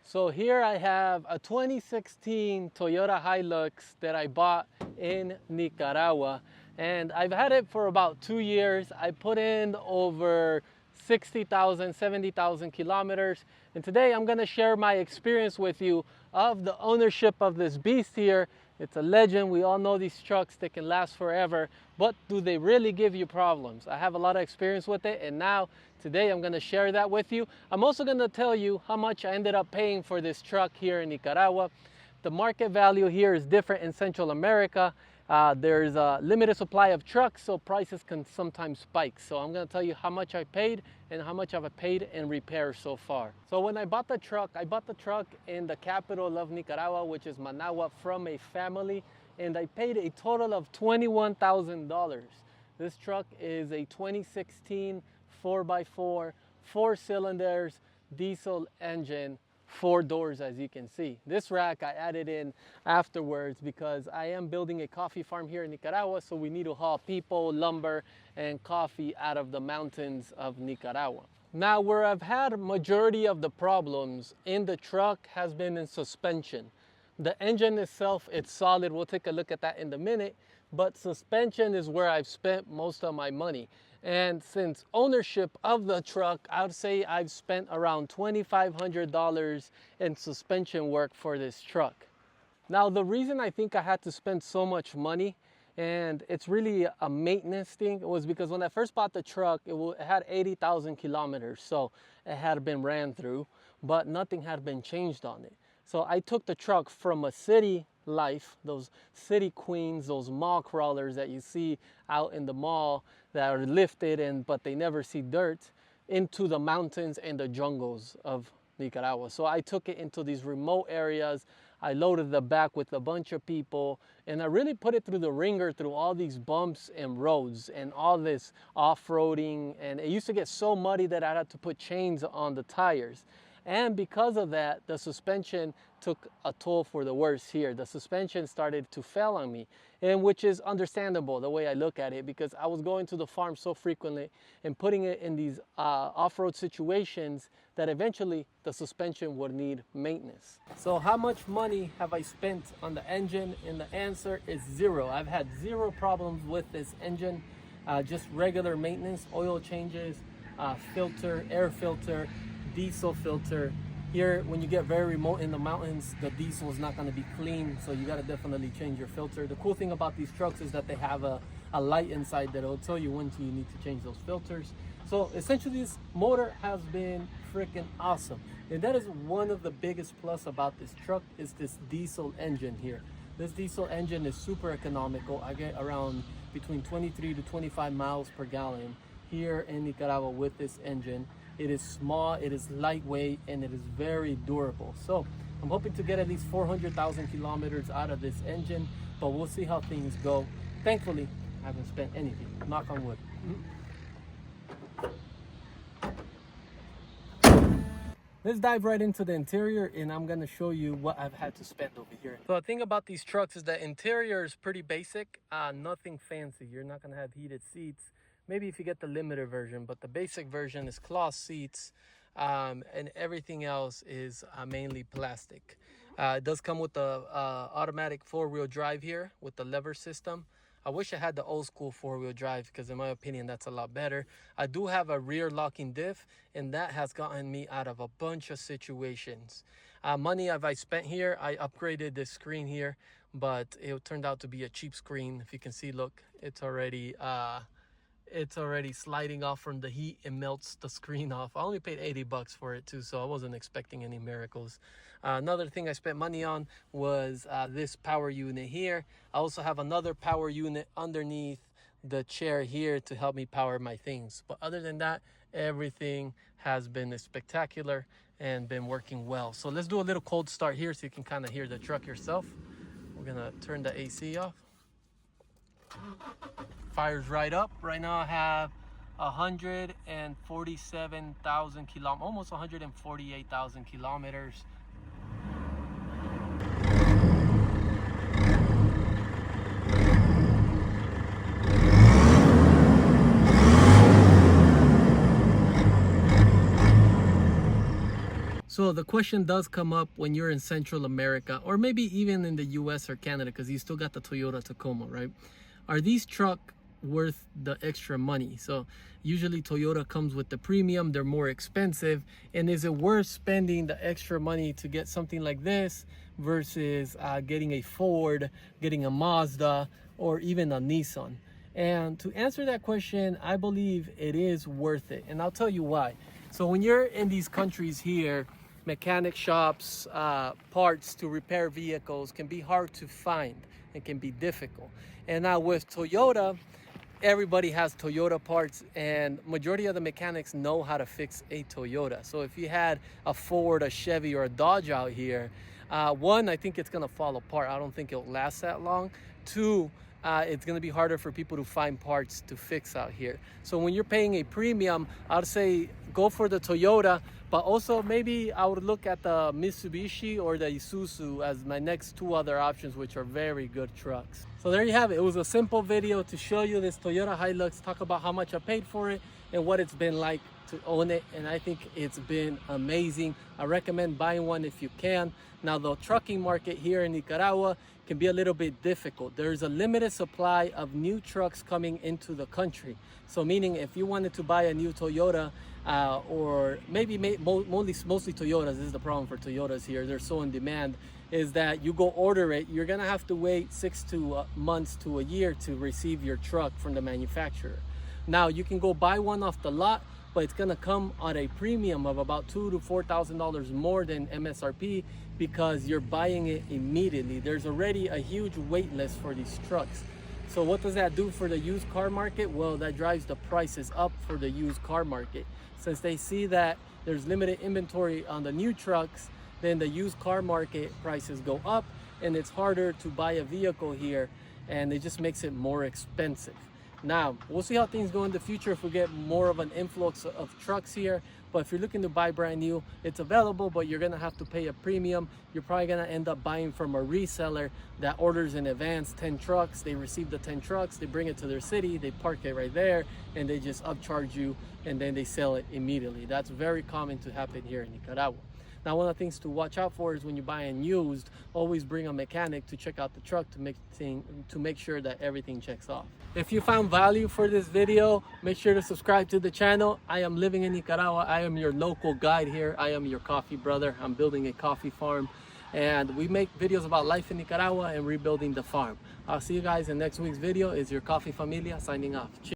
So here I have a 2016 Toyota Hilux that I bought in Nicaragua, and I've had it for about 2 years. I put in over 60,000, 70,000 kilometers, and today I'm gonna share my experience with you of the ownership of this beast here. It's a legend. We all know these trucks, they can last forever, but do they really give you problems? I have a lot of experience with it, and now today I'm gonna share that with you. I'm also gonna tell you how much I ended up paying for this truck here in Nicaragua. The market value here is different in Central America. There's a limited supply of trucks, so prices can sometimes spike. So I'm gonna tell you how much I paid and how much I've paid in repairs so far. So when I bought the truck in the capital of Nicaragua, which is Managua, from a family, and I paid a total of $21,000. This truck is a 2016 4x4, 4 cylinders, diesel engine, 4 doors, as you can see. This rack I added in afterwards because I am building a coffee farm here in Nicaragua, so we need to haul people, lumber, and coffee out of the mountains of Nicaragua. Now, where I've had majority of the problems in the truck has been in suspension. The engine itself, it's solid. We'll take a look at that in a minute, but suspension is where I've spent most of my money. And since ownership of the truck, I would say I've spent around $2,500 in suspension work for this truck. Now, the reason I think I had to spend so much money, and it's really a maintenance thing, was because when I first bought the truck, it had 80,000 kilometers, so it had been ran through, but nothing had been changed on it. So I took the truck from a city life, those city queens, those mall crawlers that you see out in the mall that are lifted but they never see dirt, into the mountains and the jungles of Nicaragua. So I took it into these remote areas. I loaded the back with a bunch of people, and I really put it through the ringer, through all these bumps and roads and all this off-roading, and it used to get so muddy that I had to put chains on the tires. And because of that, the suspension took a toll for the worse here. The suspension started to fail on me, and which is understandable the way I look at it, because I was going to the farm so frequently and putting it in these off-road situations that eventually the suspension would need maintenance. So how much money have I spent on the engine? And the answer is zero. I've had zero problems with this engine, just regular maintenance, oil changes, filter, air filter, diesel filter. Here, when you get very remote in the mountains, the diesel is not going to be clean, so you got to definitely change your filter. The cool thing about these trucks is that they have a light inside that will tell you when you need to change those filters. So essentially, this motor has been freaking awesome, and that is one of the biggest plus about this truck, is this diesel engine here. This diesel engine is super economical. I get around between 23 to 25 miles per gallon here in Nicaragua with this engine. It is small, it is lightweight, and it is very durable. So I'm hoping to get at least 400,000 kilometers out of this engine, but we'll see how things go. Thankfully, I haven't spent anything, knock on wood. Let's dive right into the interior, and I'm gonna show you what I've had to spend over here. So the thing about these trucks is the interior is pretty basic, nothing fancy. You're not gonna have heated seats. Maybe if you get the limited version, but the basic version is cloth seats, and everything else is mainly plastic. It does come with the automatic 4-wheel drive here with the lever system. I wish I had the old school 4-wheel drive, because in my opinion, that's a lot better. I do have a rear locking diff, and that has gotten me out of a bunch of situations. Money have I spent here. I upgraded this screen here, but it turned out to be a cheap screen. If you can see, look, it's already sliding off from the heat. It melts the screen off. I only paid 80 bucks for it too, so I wasn't expecting any miracles. Another thing I spent money on was this power unit here. I also have another power unit underneath the chair here to help me power my things. But other than that, everything has been spectacular and been working well. So let's do a little cold start here so you can kind of hear the truck yourself. We're gonna turn the AC off. Fires right up. Right now I have 147,000 kilometers, almost 148,000 kilometers. So the question does come up when you're in Central America, or maybe even in the US or Canada, because you still got the Toyota Tacoma, right? Are these trucks worth the extra money? So usually Toyota comes with the premium, they're more expensive. And is it worth spending the extra money to get something like this versus getting a Ford, getting a Mazda, or even a Nissan? And to answer that question, I believe it is worth it. And I'll tell you why. So when you're in these countries here, mechanic shops, parts to repair vehicles can be hard to find. It can be difficult. And now with Toyota, everybody has Toyota parts, and majority of the mechanics know how to fix a Toyota. So if you had a Ford, a Chevy, or a Dodge out here, one, I think it's gonna fall apart. I don't think it'll last that long. Two, it's gonna be harder for people to find parts to fix out here. So when you're paying a premium, I'd say go for the Toyota, but also maybe I would look at the Mitsubishi or the Isuzu as my next two other options, which are very good trucks. So there you have it. It was a simple video to show you this Toyota Hilux, talk about how much I paid for it and what it's been like to own it. And I think it's been amazing. I recommend buying one if you can. Now the trucking market here in Nicaragua can be a little bit difficult. There's a limited supply of new trucks coming into the country. So meaning if you wanted to buy a new Toyota, or maybe mostly Toyotas, this is the problem for Toyotas here, they're so in demand, is that you go order it, you're gonna have to wait 6 months to a year to receive your truck from the manufacturer. Now you can go buy one off the lot, but it's gonna come at a premium of about $2,000 to $4,000 more than MSRP because you're buying it immediately. There's already a huge wait list for these trucks. So what does that do for the used car market? Well, that drives the prices up for the used car market. Since they see that there's limited inventory on the new trucks, then the used car market prices go up and it's harder to buy a vehicle here, and it just makes it more expensive. Now, we'll see how things go in the future if we get more of an influx of trucks here. But if you're looking to buy brand new, it's available, but you're gonna have to pay a premium. You're probably gonna end up buying from a reseller that orders in advance 10 trucks. They receive the 10 trucks, they bring it to their city, they park it right there, and they just upcharge you, and then they sell it immediately. That's very common to happen here in Nicaragua. Now, one of the things to watch out for is when you're buying used, always bring a mechanic to check out the truck to make sure that everything checks off. If you found value for this video, make sure to subscribe to the channel. I am living in Nicaragua. I am your local guide here. I am your coffee brother. I'm building a coffee farm, and we make videos about life in Nicaragua and rebuilding the farm. I'll see you guys in next week's video. It's your Coffee Familia signing off. Cheers.